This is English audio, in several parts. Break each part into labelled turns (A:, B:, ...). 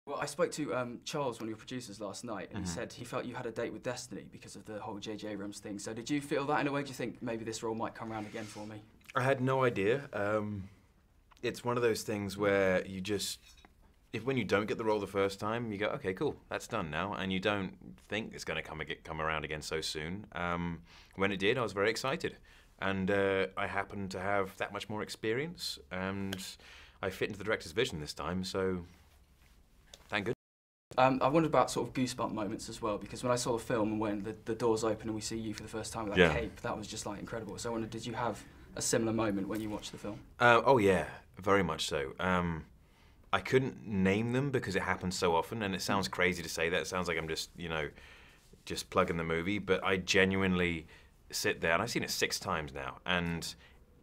A: Well, I spoke to Charles, one of your producers, last night, and he said he felt you had a date with destiny because of the whole J.J. Abrams thing. So did you feel that in a way? Do you think maybe this role might come around again for me?
B: I had no idea. It's one of those things where when you don't get the role the first time, you go, okay, cool, that's done now, and you don't think it's going to come around again so soon. When it did, I was very excited, and I happened to have that much more experience, and I fit into the director's vision this time, so thank goodness.
A: I wondered about sort of goosebump moments as well, because when I saw the film and when the doors open and we see you for the first time with that cape, that was just like incredible. So I wondered, did you have a similar moment when you watched the film?
B: Oh yeah, very much so. I couldn't name them because it happens so often, and it sounds crazy to say that. It sounds like I'm just, just plugging the movie, but I genuinely sit there, and I've seen it 6 times now, and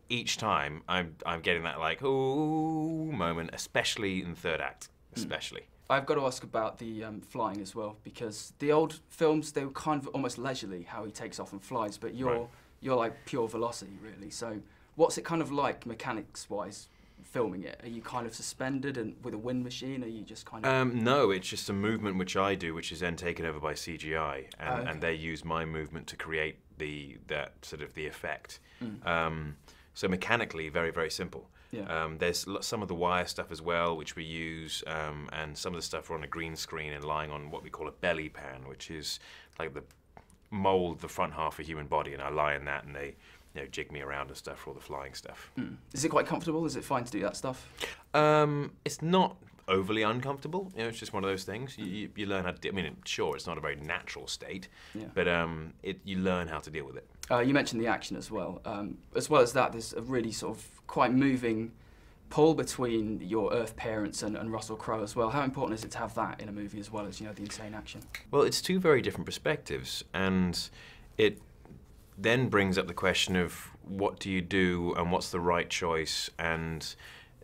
B: each time I'm getting that like, ooh moment, especially in the third act, especially.
A: I've got to ask about the flying as well, because the old films, they were kind of almost leisurely, how he takes off and flies, but you're like pure velocity, really. So what's it kind of like, mechanics-wise, filming it? Are you kind of suspended and with a wind machine? Are you just kind of...
B: No, it's just a movement which I do, which is then taken over by CGI, and they use my movement to create the effect. So mechanically, very, very simple.
A: Yeah.
B: There's some of the wire stuff as well, which we use, and some of the stuff are on a green screen and lying on what we call a belly pan, which is like the mold the front half of a human body, and I lie in that, and they jig me around and stuff for all the flying stuff.
A: Is it quite comfortable? Is it fine to do that stuff?
B: It's not overly uncomfortable. It's just one of those things. You learn how to. I mean, sure, it's not a very natural state, but you learn how to deal with it.
A: You mentioned the action as well. As well as that, there's a really sort of quite moving pull between your Earth parents and Russell Crowe as well. How important is it to have that in a movie as well as the insane action?
B: Well, it's 2 very different perspectives, and it then brings up the question of what do you do and what's the right choice, and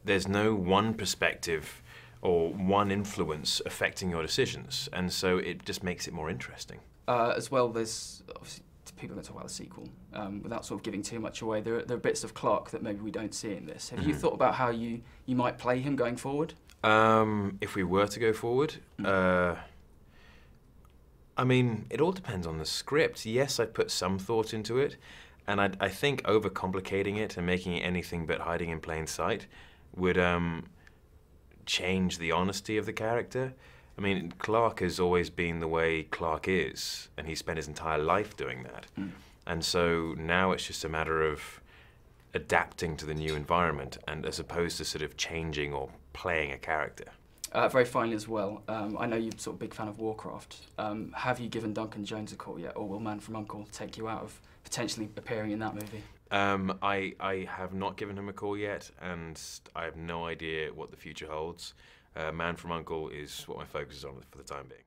B: there's no one perspective or one influence affecting your decisions, and so it just makes it more interesting.
A: As well, there's obviously people are going to talk about the sequel without sort of giving too much away. There are bits of Clark that maybe we don't see in this. Have you thought about how you might play him going forward?
B: If we were to go forward, I mean, it all depends on the script. Yes, I put some thought into it, and I think overcomplicating it and making it anything but hiding in plain sight would change the honesty of the character. I mean, Clark has always been the way Clark is, and he spent his entire life doing that. And so now it's just a matter of adapting to the new environment, and as opposed to sort of changing or playing a character.
A: Very finally as well, I know you're sort of a big fan of Warcraft. Have you given Duncan Jones a call yet, or will Man from U.N.C.L.E. take you out of potentially appearing in that movie?
B: I have not given him a call yet, and I have no idea what the future holds. Man from U.N.C.L.E. is what my focus is on for the time being.